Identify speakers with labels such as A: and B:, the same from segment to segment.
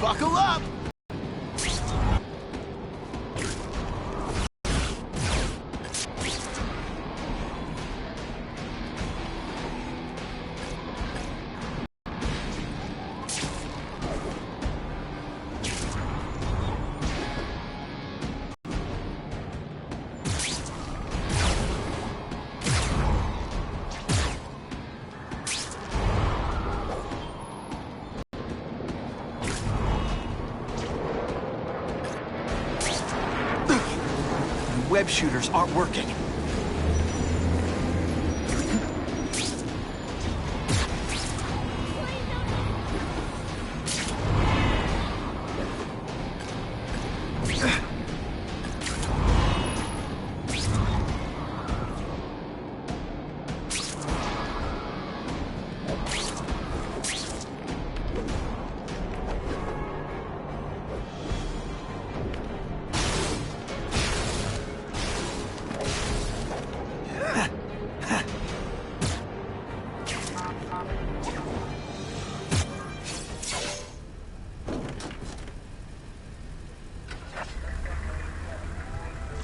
A: Buckle up! Web shooters aren't working.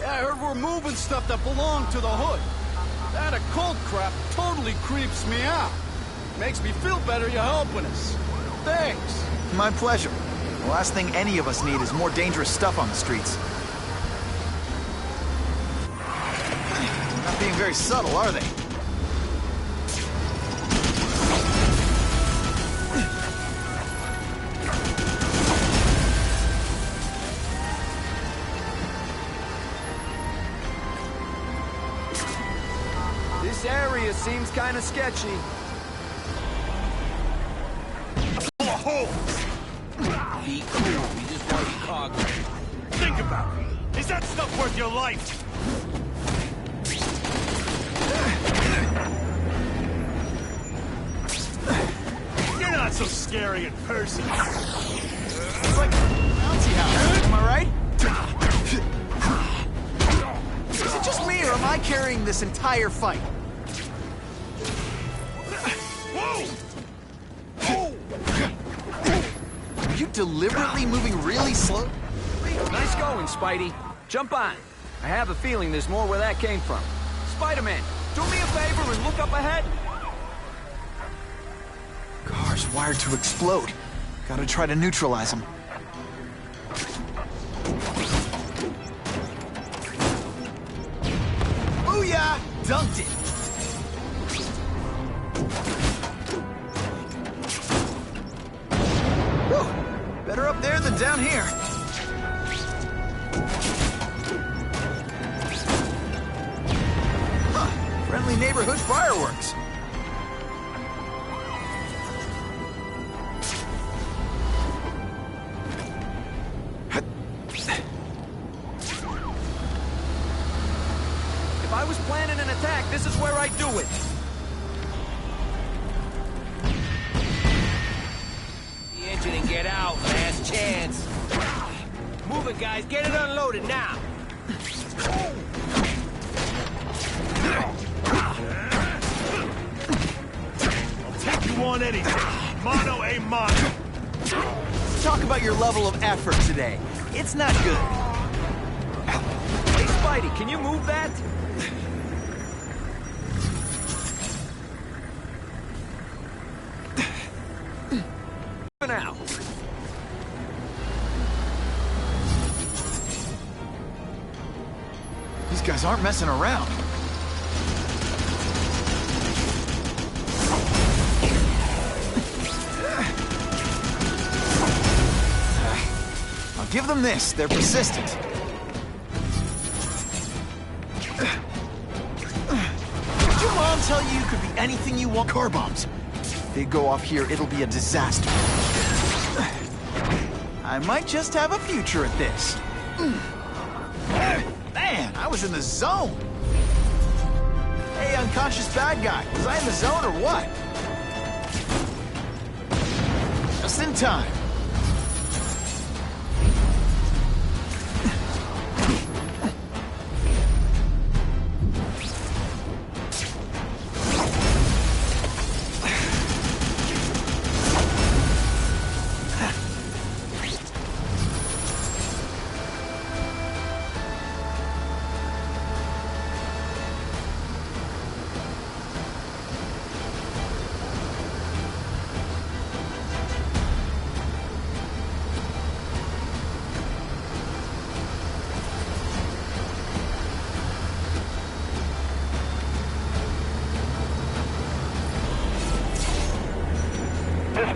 B: I heard we're moving stuff that belonged to the hood. That occult crap totally creeps me out. Makes me feel better you're helping us. Thanks.
A: My pleasure. The last thing any of us need is more dangerous stuff on the streets. Not being very subtle, are they?
C: This area seems kind of sketchy.
D: Be cool. We just want you cognizant.
E: Think about it. Is that stuff worth your life? You're not so scary in person.
A: It's like bouncy house, am I right? Is it just me, or am I carrying this entire fight? Are you deliberately moving really slow?
C: Nice going, Spidey. Jump on. I have a feeling there's more where that came from. Spider-Man, do me a favor and look up ahead.
A: Car's wired to explode. Gotta try to neutralize them. Booyah! Dunked it! Whew. Better up there than down here. Huh. Friendly neighborhood fireworks.
C: If I was planning an attack, this is where I'd do it.
D: The engine and get out. Last chance. Move it, guys. Get it unloaded now.
E: I'll take you on anything. Mano a mano.
A: Talk about your level of effort today. It's not good.
C: Hey, Spidey, can you move that? For now.
A: These guys aren't messing around. I'll give them this. They're persistent. Did your mom tell you could be anything you want? Car bombs. If they go off here, it'll be a disaster. I might just have a future at this. Man, I was in the zone. Hey, unconscious bad guy. Was I in the zone or what? Just in time.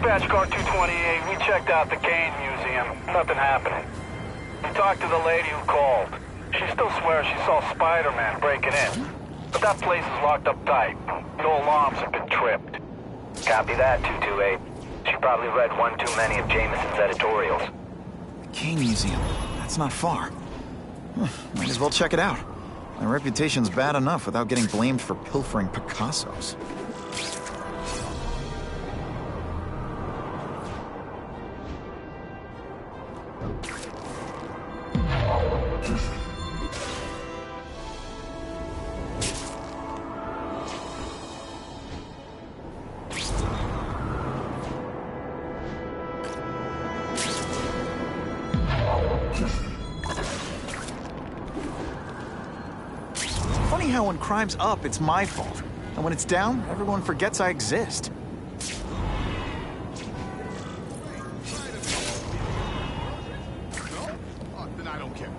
F: Dispatch car 228, we checked out the Kane Museum. Nothing happening. We talked to the lady who called. She still swears she saw Spider-Man breaking in. But that place is locked up tight. No alarms have been tripped.
G: Copy that, 228. She probably read one too many of Jameson's editorials.
A: The Kane Museum. That's not far. Might as well check it out. My reputation's bad enough without getting blamed for pilfering Picassos. Funny how when crime's up, it's my fault. And when it's down, everyone forgets I exist.
B: Then I don't care.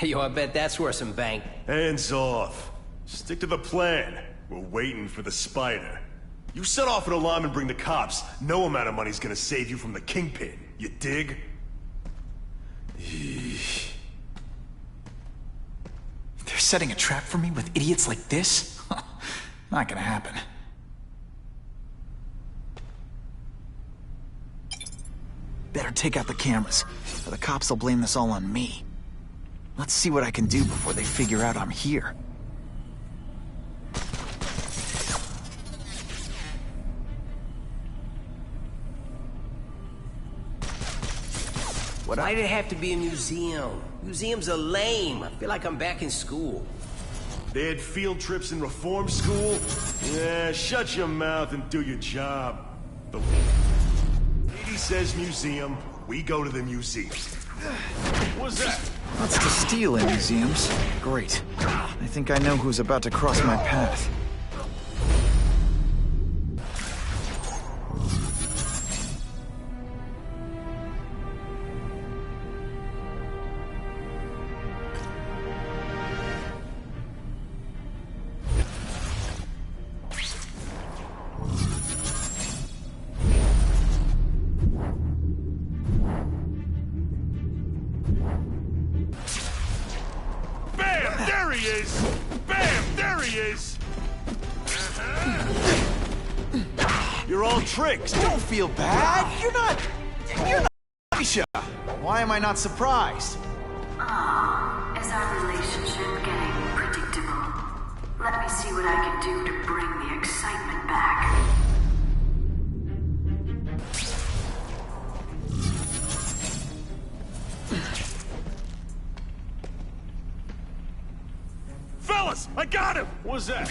D: Yo, I bet that's worth some bank.
E: Hands off. Stick to the plan. We're waiting for the spider. You set off an alarm and bring the cops. No amount of money's gonna save you from the kingpin. You dig?
A: They're setting a trap for me with idiots like this? Not gonna happen. Better take out the cameras, or the cops will blame this all on me. Let's see what I can do before they figure out I'm here.
D: Why did it have to be a museum? Museums are lame. I feel like I'm back in school.
E: They had field trips in reform school? Yeah, shut your mouth and do your job. The lady says museum, we go to the museum. What's that?
A: That's to steal in museums. Great. I think I know who's about to cross my path.
E: There he is! Bam! There he is! You're all tricks.
A: Don't feel bad. You're not Alicia. Why am I not surprised?
H: Is our relationship getting predictable? Let me see what I can do to bring the excitement back.
E: Fellas, I got him! What's that?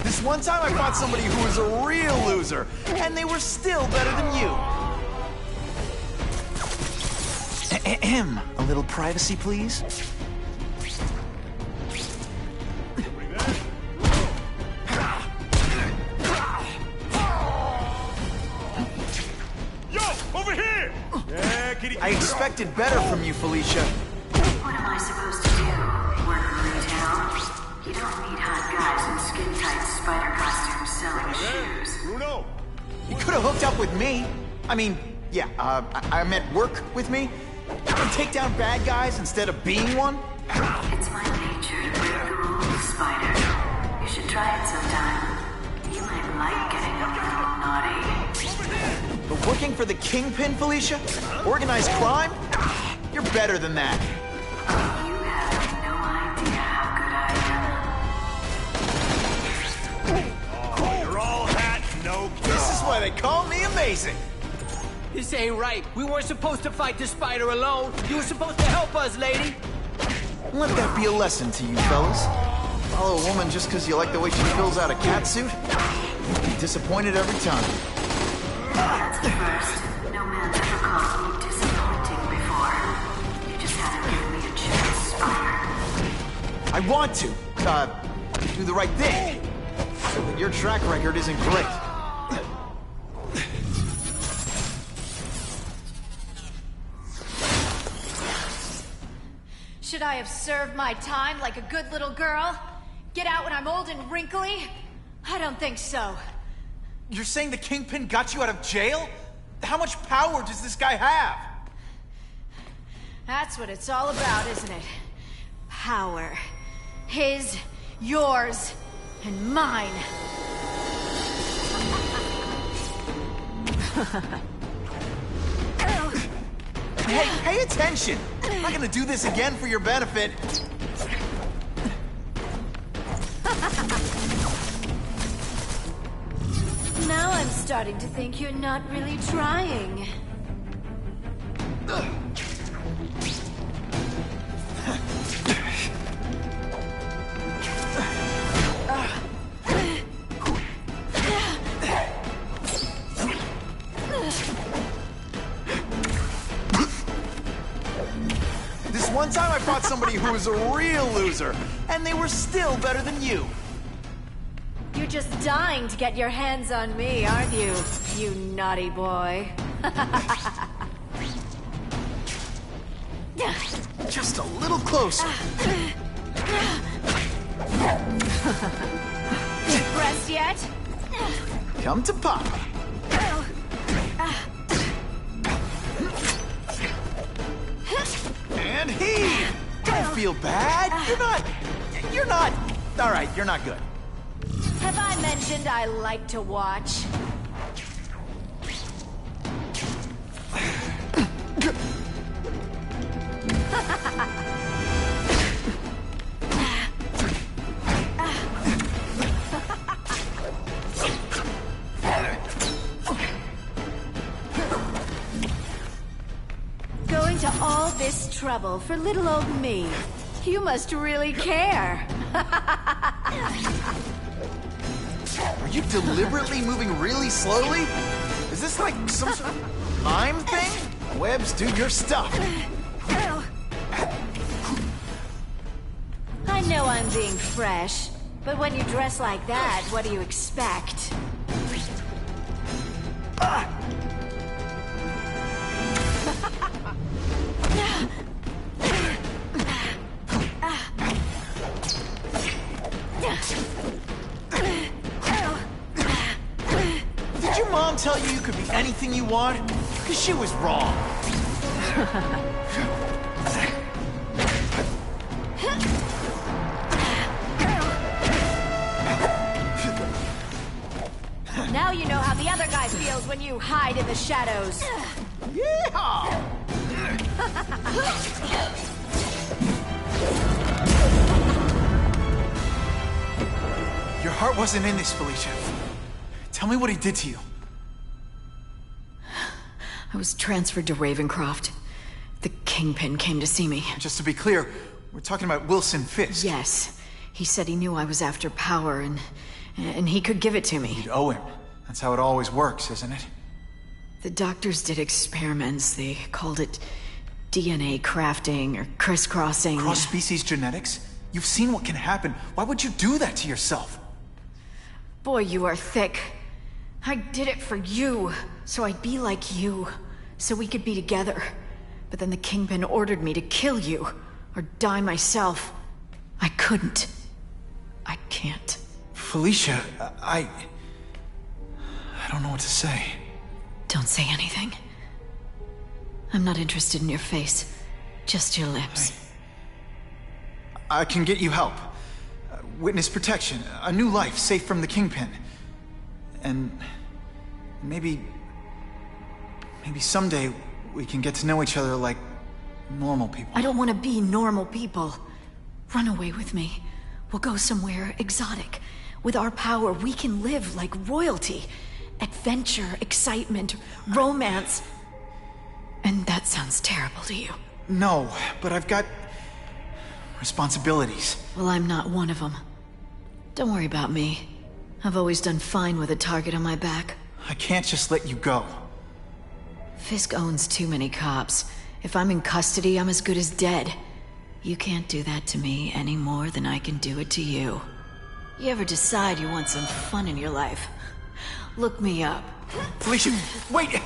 A: This one time I fought somebody who was a real loser, and they were still better than you. Ahem. A little privacy, please?
E: Yo, over here!
A: I expected better from you, Felicia.
H: What am I supposed to do? Work retail? You don't need hot guys in skin-tight spider costumes selling shoes.
E: Bruno!
A: You could have hooked up with me. I mean, yeah, I meant work with me. You can take down bad guys instead of being one.
H: It's my nature to break the rules, Spider. You should try it sometime. You might like getting a little naughty.
A: But working for the Kingpin, Felicia? Organized crime? You're better than that.
H: You have no idea how good I am.
E: Oh, you're all hat, no...
A: This is why they call me amazing.
D: This ain't right. We weren't supposed to fight the spider alone. You were supposed to help us, lady.
A: Let that be a lesson to you, fellas. Follow a woman just because you like the way she fills out a catsuit? You'll be disappointed every time.
H: That's the first. No man's ever called me disappointing before. You just haven't given me a chance,
A: I want to, do the right thing. But your track record isn't great.
I: Should I have served my time like a good little girl? Get out when I'm old and wrinkly? I don't think so.
J: You're saying the Kingpin got you out of jail? How much power does this guy have?
I: That's what it's all about, isn't it? Power. His, yours, and mine.
J: Hey, pay attention! I'm not gonna do this again for your benefit.
I: Now I'm starting to think you're not really trying.
J: This one time I fought somebody who was a real loser, and they were still better than you.
I: You're just dying to get your hands on me, aren't you? You naughty boy.
J: Just a little closer.
I: Impressed yet?
A: Come to Papa.
J: And heave! Don't feel bad. You're not... All right, you're not good.
I: Have I mentioned I like to watch? Going to all this trouble for little old me. You must really care.
J: Are you deliberately moving really slowly? Is this like some sort of mime thing?
A: Webbs, do your stuff.
I: I know I'm being fresh, but when you dress like that, what do you expect?
J: Did your mom tell you you could be anything you want? Because she was wrong.
I: Now you know how the other guy feels when you hide in the shadows.
J: Yeehaw! Your heart wasn't in this, Felicia. Tell me what he did to you.
K: I was transferred to Ravencroft. The Kingpin came to see me.
J: Just to be clear, we're talking about Wilson Fisk.
K: Yes. He said he knew I was after power and he could give it to me.
J: You'd owe him. That's how it always works, isn't it?
K: The doctors did experiments. They called it DNA crafting or crisscrossing.
J: Cross-species genetics? You've seen what can happen. Why would you do that to yourself?
K: Boy, you are thick. I did it for you, so I'd be like you, so we could be together. But then the Kingpin ordered me to kill you, or die myself. I couldn't. I can't.
J: Felicia, I don't know what to say.
K: Don't say anything. I'm not interested in your face. Just your lips.
J: I can get you help. Witness protection, a new life safe from the Kingpin. And maybe someday we can get to know each other like normal people.
K: I don't want to be normal people. Run away with me. We'll go somewhere exotic. With our power, we can live like royalty. Adventure, excitement, romance. And that sounds terrible to you.
J: No, but I've got responsibilities.
K: Well, I'm not one of them. Don't worry about me. I've always done fine with a target on my back.
J: I can't just let you go.
K: Fisk owns too many cops. If I'm in custody, I'm as good as dead. You can't do that to me any more than I can do it to you. You ever decide you want some fun in your life? Look me up.
J: Felicia, wait!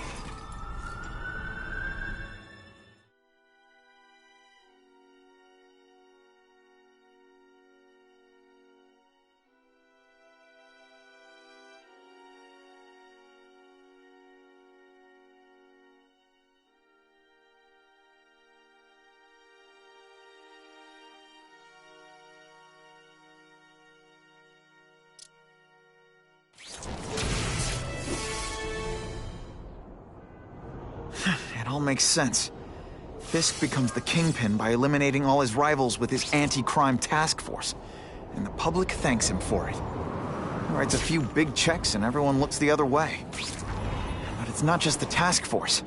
A: It all makes sense. Fisk becomes the Kingpin by eliminating all his rivals with his anti-crime task force. And the public thanks him for it. He writes a few big checks and everyone looks the other way. But it's not just the task force.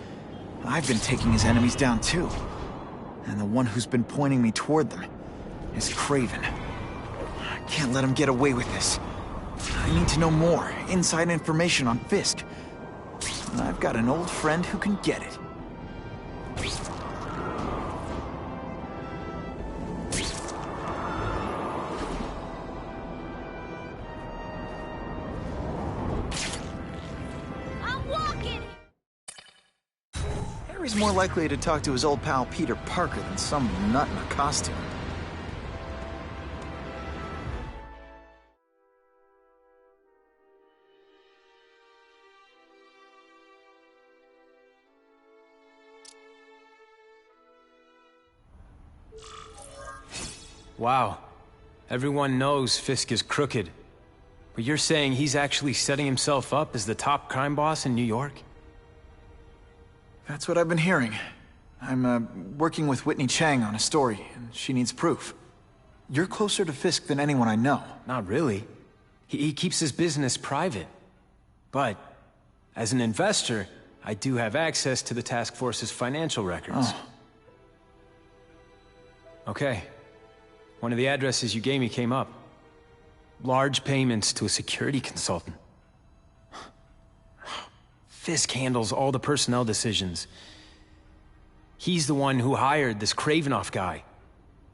A: I've been taking his enemies down too. And the one who's been pointing me toward them is Kraven. I can't let him get away with this. I need to know more, inside information on Fisk. And I've got an old friend who can get it.
I: I'm walking!
A: Harry's more likely to talk to his old pal Peter Parker than some nut in a costume.
L: Wow. Everyone knows Fisk is crooked. But you're saying he's actually setting himself up as the top crime boss in New York?
A: That's what I've been hearing. I'm working with Whitney Chang on a story, and she needs proof. You're closer to Fisk than anyone I know.
L: Not really. He keeps his business private. But, as an investor, I do have access to the task force's financial records.
A: Oh.
L: Okay. One of the addresses you gave me came up. Large payments to a security consultant. Fisk handles all the personnel decisions. He's the one who hired this Kravinoff guy.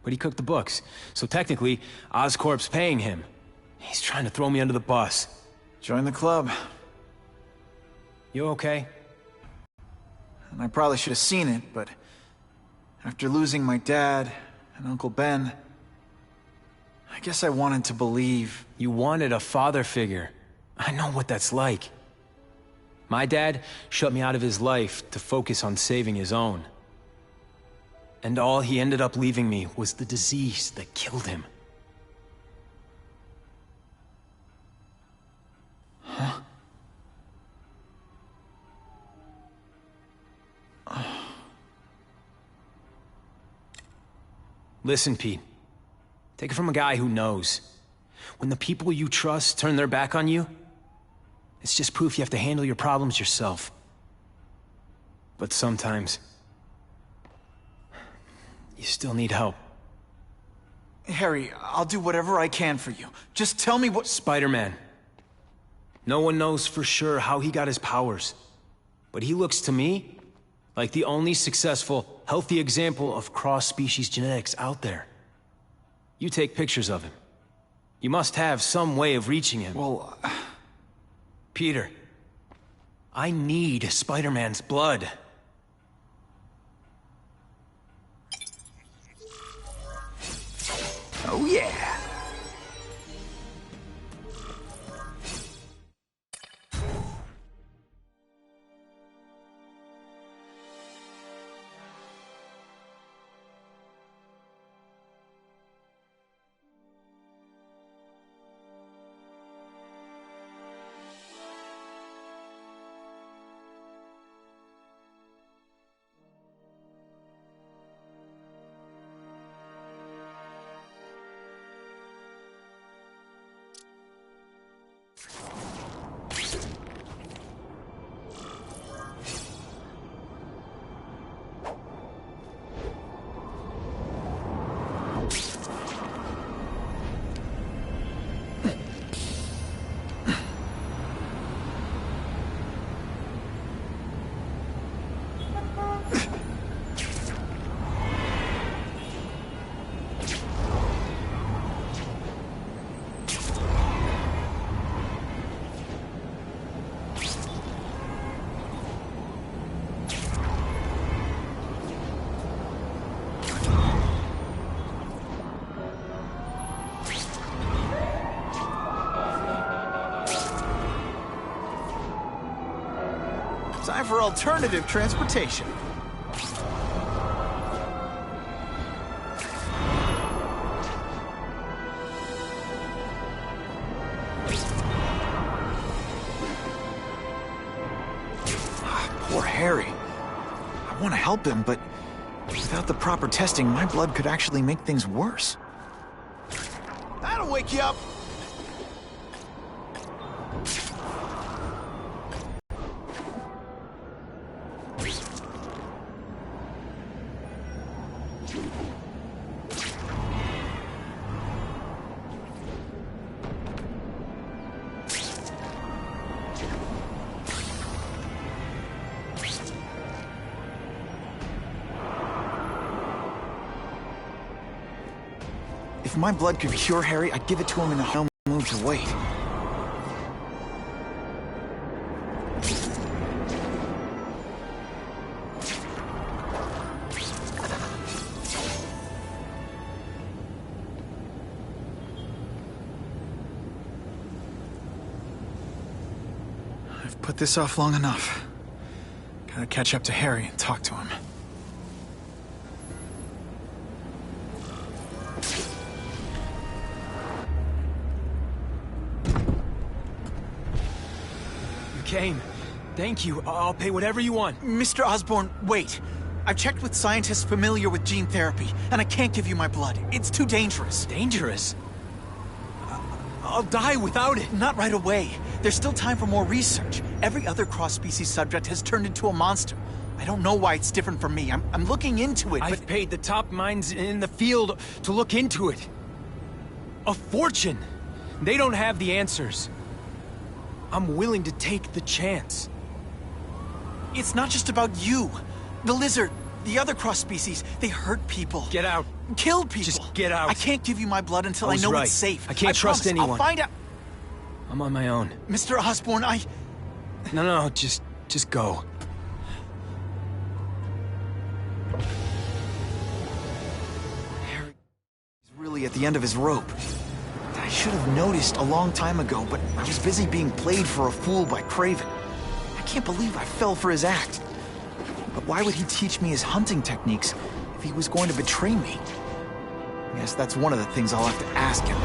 L: But he cooked the books, so technically, Oscorp's paying him. He's trying to throw me under the bus.
A: Join the club.
L: You okay?
A: And I probably should have seen it, but after losing my dad and Uncle Ben, I guess I wanted to believe.
L: You wanted a father figure. I know what that's like. My dad shut me out of his life to focus on saving his own. And all he ended up leaving me was the disease that killed him.
A: Huh?
L: Listen, Pete. Take it from a guy who knows. When the people you trust turn their back on you, it's just proof you have to handle your problems yourself. But sometimes, you still need help.
A: Harry, I'll do whatever I can for you. Just tell me what—
L: Spider-Man. No one knows for sure how he got his powers. But he looks to me like the only successful, healthy example of cross-species genetics out there. You take pictures of him. You must have some way of reaching him.
A: Well,
L: Peter, I need Spider-Man's blood.
A: Oh yeah! Time for alternative transportation. Poor Harry. I want to help him, but without the proper testing, my blood could actually make things worse.
B: That'll wake you up.
A: If my blood could cure Harry, I'd give it to him in a no move to wait.
J: I've put this off long enough. Gotta catch up to Harry and talk to him.
L: Came. Thank you. I'll pay whatever you want.
J: Mr. Osborn, wait. I've checked with scientists familiar with gene therapy, and I can't give you my blood. It's too dangerous.
L: Dangerous? I'll die without it.
J: Not right away. There's still time for more research. Every other cross-species subject has turned into a monster. I don't know why it's different from me. I'm looking into it,
L: I've paid the top minds in the field to look into it. A fortune. They don't have the answers. I'm willing to take the chance.
J: It's not just about you. The lizard, the other cross-species, they hurt people.
L: Get out.
J: Kill people.
L: Just get out.
J: I can't give you my blood until I know
L: right.
J: it's safe.
L: I can't trust
J: promise.
L: anyone.
J: I'll find out.
L: I'm on my own.
J: Mr. Osborn,
L: No, just go.
A: Harry is really at the end of his rope. I should have noticed a long time ago, but I was busy being played for a fool by Craven. I can't believe I fell for his act. But why would he teach me his hunting techniques if he was going to betray me? I guess that's one of the things I'll have to ask him.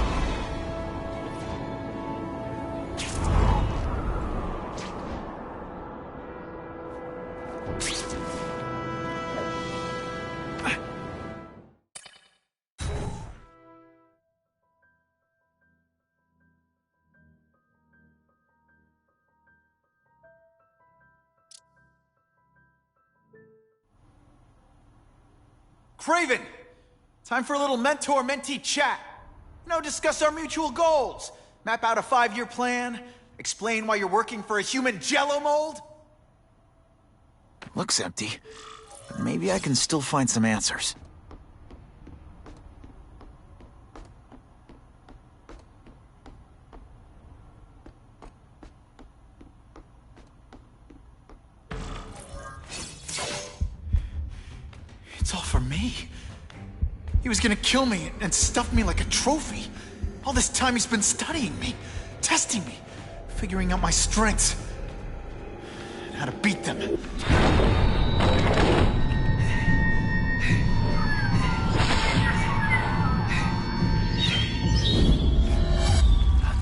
J: Craven! Time for a little mentor-mentee chat. Discuss our mutual goals. Map out a 5-year plan. Explain why you're working for a human jello mold.
A: Looks empty, but maybe I can still find some answers.
J: It's all for me. He was gonna kill me and stuff me like a trophy. All this time he's been studying me, testing me, figuring out my strengths, and how to beat them.
M: And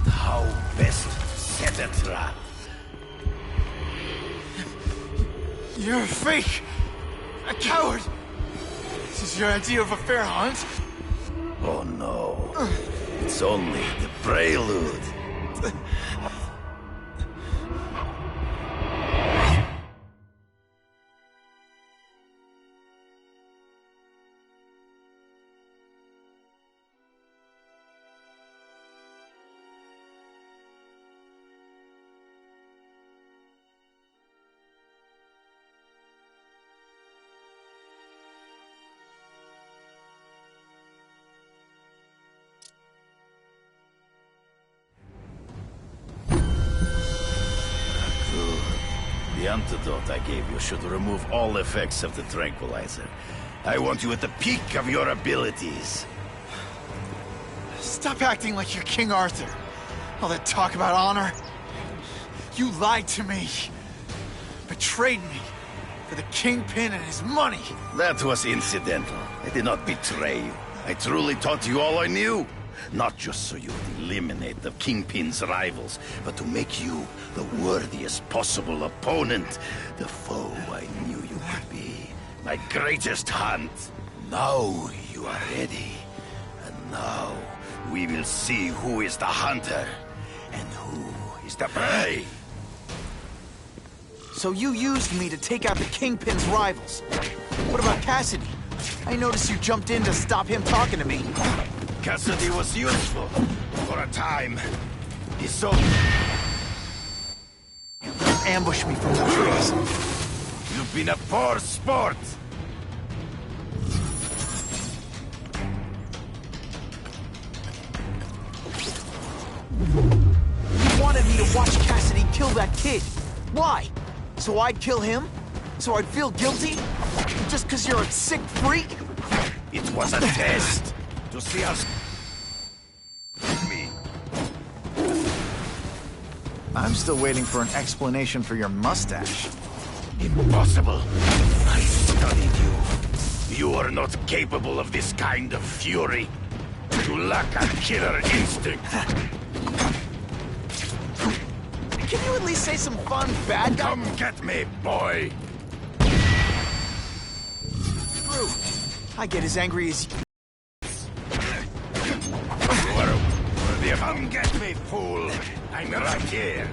M: how best set a trap.
J: You're a fake! A coward! This is your idea of a fair hunt?
M: Oh no. It's only the prelude. The antidote I gave you should remove all effects of the tranquilizer. I want you at the peak of your abilities.
J: Stop acting like you're King Arthur. All that talk about honor. You lied to me. betrayed me. For the Kingpin and his money.
M: That was incidental. I did not betray you. I truly taught you all I knew. Not just so you would eliminate the Kingpin's rivals, but to make you the worthiest possible opponent. The foe I knew you could be. My greatest hunt. Now you are ready. And now we will see who is the hunter and who is the prey.
A: So you used me to take out the Kingpin's rivals. What about Cassidy? I noticed you jumped in to stop him talking to me.
M: Cassidy was useful for a time. He saw...
A: Ambush me from the trees.
M: You've been a poor sport.
A: You wanted me to watch Cassidy kill that kid. Why? So I'd kill him? So I'd feel guilty? Just because you're a sick freak?
M: It was a test to see us. Me.
A: I'm still waiting for an explanation for your mustache.
M: Impossible. I studied you. You are not capable of this kind of fury. You lack a killer instinct.
A: Can you at least say some fun bad guy?
M: Come get me, boy.
A: True. I get as angry as you.
M: Come get me, fool. I'm right here.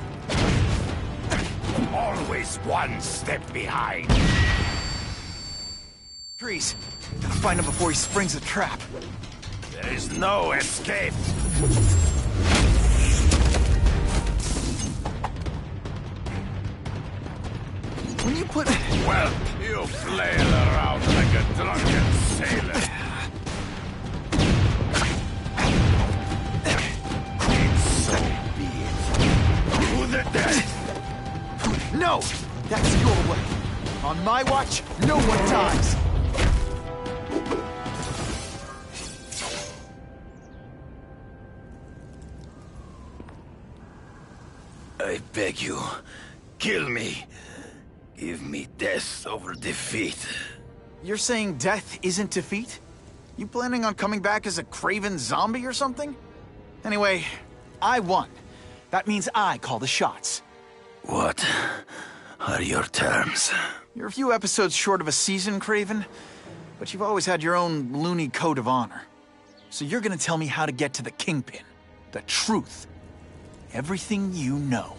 M: Always one step behind.
A: Trees. Gotta find him before he springs a trap.
M: There is no escape.
A: When you put...
M: Well, you flail around like a drunken sailor. So be it. To the death.
A: No! That's your way. On my watch, no one dies.
M: I beg you, kill me. Give me death over defeat.
A: You're saying death isn't defeat? You planning on coming back as a craven zombie or something? Anyway, I won. That means I call the shots.
M: What are your terms?
A: You're a few episodes short of a season, Craven, but you've always had your own loony code of honor. So you're gonna tell me how to get to the Kingpin. The truth. Everything you know.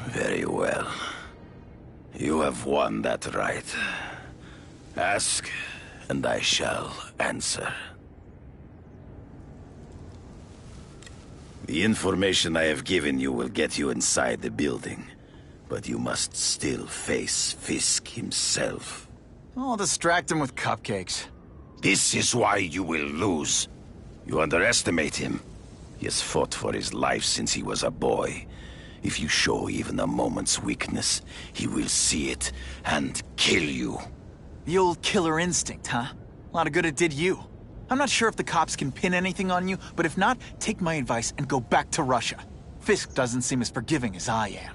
M: Very well. You have won that right. Ask, and I shall answer. The information I have given you will get you inside the building, but you must still face Fisk himself.
A: I'll distract him with cupcakes.
M: This is why you will lose. You underestimate him. He has fought for his life since he was a boy. If you show even a moment's weakness, he will see it and kill you.
A: The old killer instinct, huh? A lot of good it did you. I'm not sure if the cops can pin anything on you, but if not, take my advice and go back to Russia. Fisk doesn't seem as forgiving as I am.